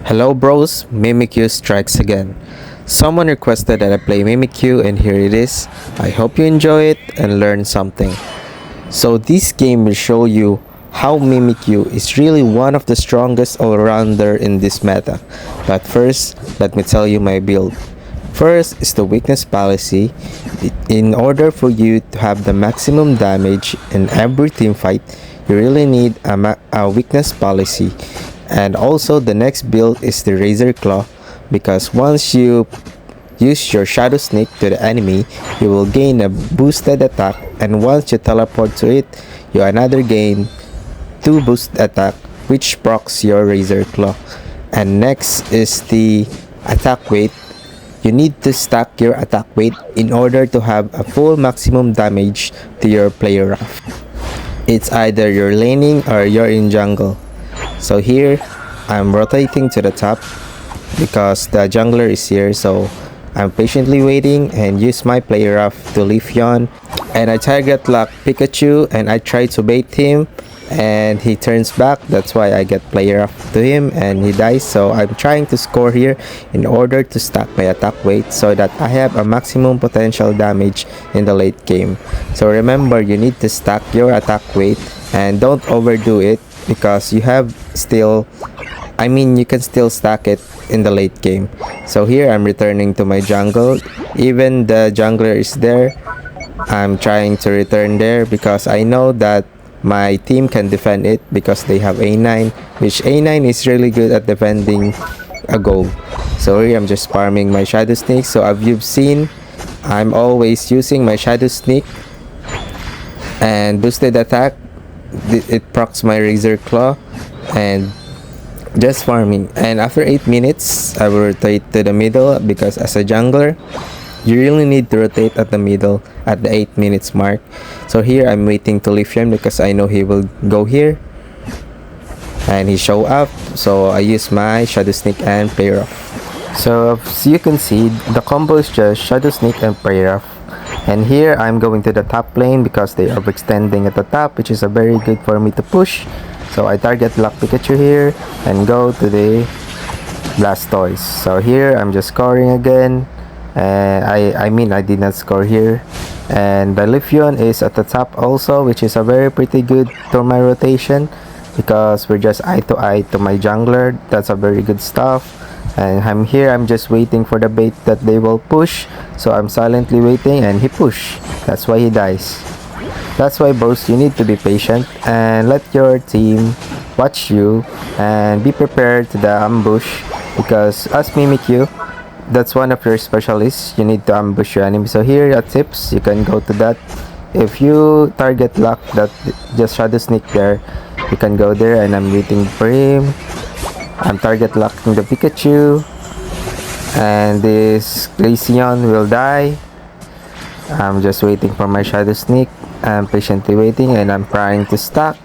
Hello bros, Mimikyu strikes again. Someone requested that I play Mimikyu and here it is. I hope you enjoy it and learn something. So this game will show you how Mimikyu is really one of the strongest all-rounder in this meta. But first, let me tell you my build. First is the weakness policy. In order for you to have the maximum damage in every team fight, you really need a weakness policy. And also the next build is the Razor Claw, because once you use your Shadow Sneak to the enemy, you will gain a boosted attack, and once you teleport to it, you another gain 2 boost attack, which procs your Razor Claw. And next is the attack weight. You need to stack your attack weight in order to have a full maximum damage to your player off. It's either you're laning or you're in jungle. So here, I'm rotating to the top because the jungler is here, so I'm patiently waiting and use my player off to leave Yon. And I target lock Pikachu and I try to bait him and he turns back. That's why I get player off to him and he dies. So I'm trying to score here in order to stack my attack weight so that I have a maximum potential damage in the late game. So remember, you need to stack your attack weight and don't overdo it, because you can still stack it in the late game. So here I'm returning to my jungle. Even the jungler is there, I'm trying to return there because I know that my team can defend it because they have A9, which A9 is really good at defending a goal. So here I'm just farming my Shadow Sneak. So as you've seen, I'm always using my Shadow Sneak and boosted attack. It procs my Razor Claw and just farming. And after 8 minutes, I will rotate to the middle because as a jungler, you really need to rotate at the middle at the 8 minutes mark. So here I'm waiting to leave him because I know he will go here. And he show up, so I use my Shadow Sneak and Prayer Off. So as you can see, the combo is just Shadow Sneak and Prayer Off. And here I'm going to the top lane because they are extending at the top, which is a very good for me to push. So I target lock Pikachu here and go to the Blastoise. So here I'm just scoring again. I did not score here. And the Leafeon is at the top also, which is a very pretty good to my rotation because we're just eye to eye to my jungler. That's a very good stuff. And I'm just waiting for the bait that they will push. So I'm silently waiting and he push. That's why he dies. That's why bros, you need to be patient and let your team watch you and be prepared to the ambush, because as Mimikyu, that's one of your specialists. You need to ambush your enemy. So here are tips, you can go to that. If you target lock that just Shadow Sneak there, you can go there, and I'm waiting for him. I'm target locking the Pikachu and this Glaceon will die. I'm just waiting for my Shadow Sneak. I'm patiently waiting and I'm trying to stack.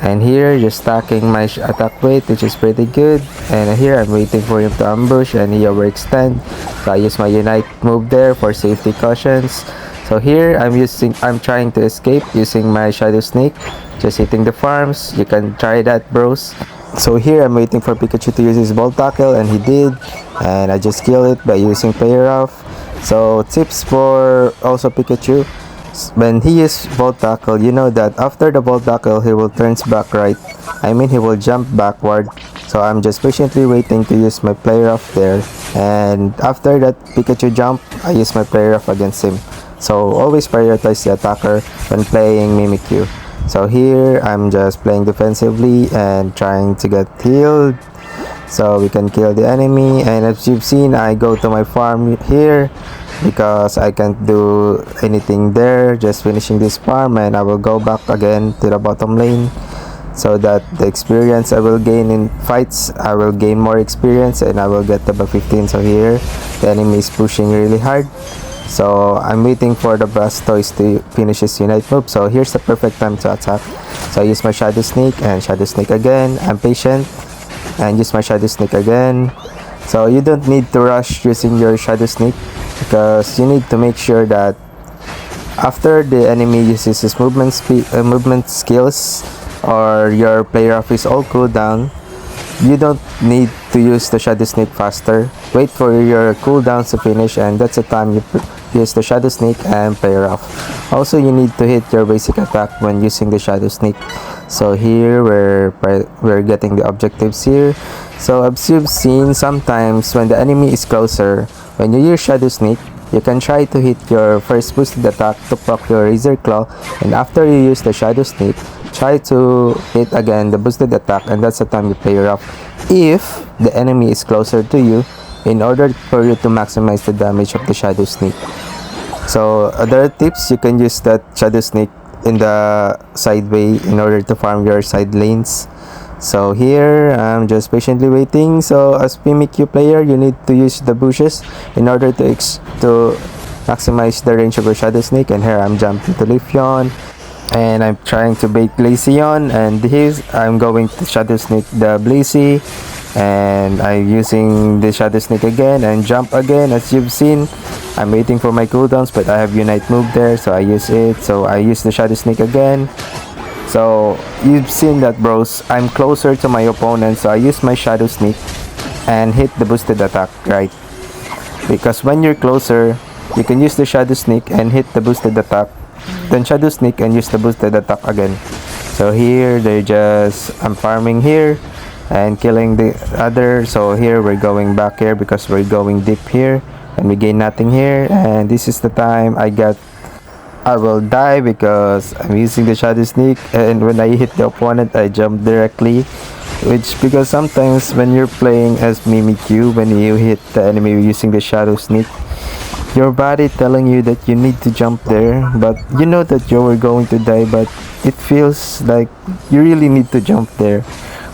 And here just stacking my attack weight, which is pretty good. And here I'm waiting for him to ambush and he overextend. So I use my Unite move there for safety cautions. So here I'm trying to escape using my Shadow Sneak, just hitting the farms. You can try that bros. So here I'm waiting for Pikachu to use his Volt Tackle and he did. And I just kill it by using Player Off. So tips for also Pikachu. When he uses Volt Tackle, you know that after the Volt Tackle, he will turn back right. He will jump backward. So I'm just patiently waiting to use my Player Off there. And after that Pikachu jump, I use my Player Off against him. So always prioritize the attacker when playing Mimikyu. So here I'm just playing defensively and trying to get healed so we can kill the enemy. And as you've seen, I go to my farm here because I can't do anything there, just finishing this farm, and I will go back again to the bottom lane so that the experience I will gain in fights, I will gain more experience and I will get level 15. So here the enemy is pushing really hard, so I'm waiting for the Blastoise to finish his Unite move. So here's the perfect time to attack. So I use my Shadow Sneak and Shadow Sneak again. I'm patient and use my Shadow Sneak again. So you don't need to rush using your Shadow Sneak because you need to make sure that after the enemy uses his movement skills or your player off is all cooldown, you don't need to use the Shadow Sneak faster. Wait for your cooldowns to finish, and that's the time you use the Shadow Sneak and play rough. Also, you need to hit your basic attack when using the Shadow Sneak. So here we're getting the objectives here. So as you've seen, sometimes when the enemy is closer, when you use Shadow Sneak, you can try to hit your first boosted attack to proc your Razor Claw, and after you use the Shadow Sneak, try to hit again the boosted attack, and that's the time you play rough if the enemy is closer to you, in order for you to maximize the damage of the Shadow Sneak. So other tips, you can use that Shadow Sneak in the sideway in order to farm your side lanes. So here I'm just patiently waiting. So as Mimikyu player, you need to use the bushes in order to maximize the range of your Shadow Sneak. And here I'm jumping to Leafeon, and I'm trying to bait Glaceon, and here I'm going to Shadow Sneak the Blazy, and I'm using the Shadow Sneak again and jump again. As you've seen, I'm waiting for my cooldowns, but I have Unite move there, so I use it. So I use the Shadow Sneak again. So you've seen that, bros, I'm closer to my opponent, so I use my Shadow Sneak and hit the boosted attack, right? Because when you're closer, you can use the Shadow Sneak and hit the boosted attack, then Shadow Sneak and use the boosted attack again. So here I'm farming here and killing the other. So here we're going back here because we're going deep here, and we gain nothing here, and this is the time I will die because I'm using the Shadow Sneak, and when I hit the opponent, I jump directly. Because sometimes when you're playing as Mimikyu, when you hit the enemy using the Shadow Sneak, your body telling you that you need to jump there, but you know that you're going to die, but it feels like you really need to jump there.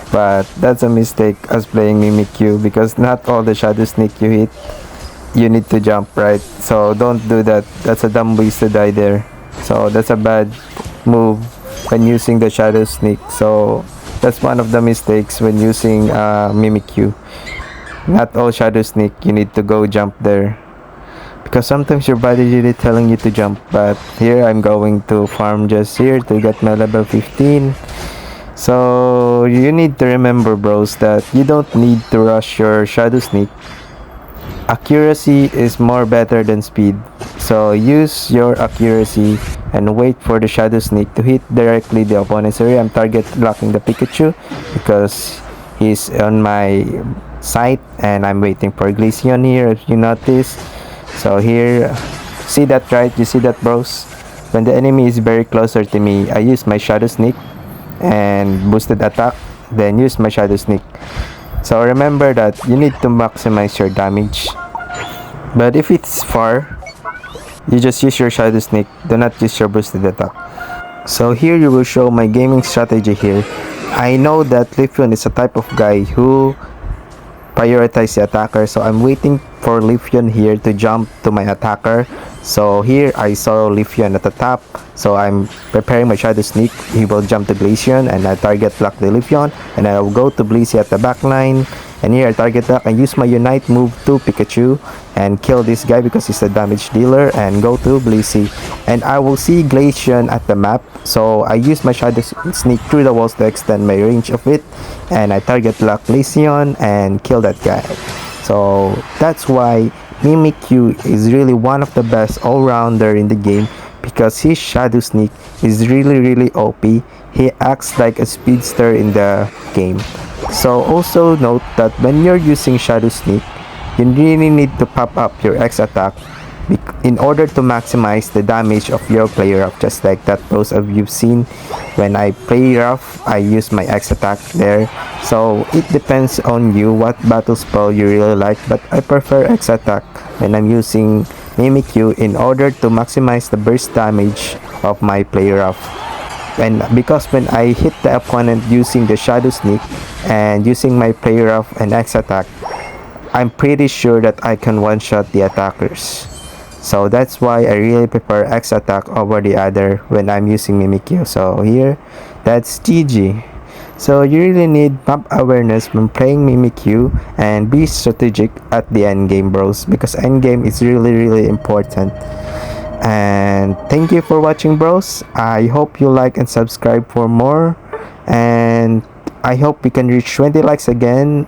But that's a mistake as playing Mimikyu, because not all the Shadow Sneak you hit you need to jump, right? So don't do that. That's a dumb ways to die there. So that's a bad move when using the Shadow Sneak. So that's one of the mistakes when using Mimikyu. Not all Shadow Sneak you need to go jump there, because sometimes your body really telling you to jump. But here I'm going to farm just here to get my level 15. So you need to remember, bros, that you don't need to rush your Shadow Sneak. Accuracy is more better than speed, so use your accuracy and wait for the Shadow Sneak to hit directly the opponent's area. I'm target blocking the Pikachu because he's on my side, and I'm waiting for Glaceon here, if you notice. So here, see that, right? You see that, bros? When the enemy is very closer to me, I use my Shadow Sneak and boosted attack, then use my Shadow Sneak. So remember that you need to maximize your damage. But if it's far, you just use your Shadow Sneak, do not use your boosted attack. So here you will show my gaming strategy here. I know that Leafeon is a type of guy who prioritize the attacker, so I'm waiting for Leafeon here to jump to my attacker. So here I saw Leafeon at the top, so I'm preparing my Shadow Sneak. He will jump to Glaceon, and I target block the Leafeon, and I will go to Blazy at the back line. And here I target block and use my Unite move to Pikachu and kill this guy because he's a damage dealer, and go to Blazy. And I will see Glaceon at the map, so I use my Shadow Sneak through the walls to extend my range of it, and I target block Glaceon and kill that guy. So that's why Mimikyu is really one of the best all-rounder in the game, because his Shadow Sneak is really OP. He acts like a speedster in the game. So also note that when you're using Shadow Sneak, you really need to pop up your X attack in order to maximize the damage of your player rough, just like that, those of you've seen. When I play rough, I use my X attack there. So it depends on you what battle spell you really like, but I prefer X attack when I'm using Mimikyu in order to maximize the burst damage of my player rough. And because when I hit the opponent using the Shadow Sneak and using my player rough and X attack, I'm pretty sure that I can one-shot the attackers. So that's why I really prefer X attack over the other when I'm using Mimikyu. So here, that's GG. So you really need map awareness when playing Mimikyu, and be strategic at the end game, bros, because end game is really important. And thank you for watching, bros. I hope you like and subscribe for more, and I hope we can reach 20 likes again.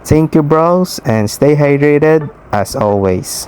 Thank you, bros, and stay hydrated as always.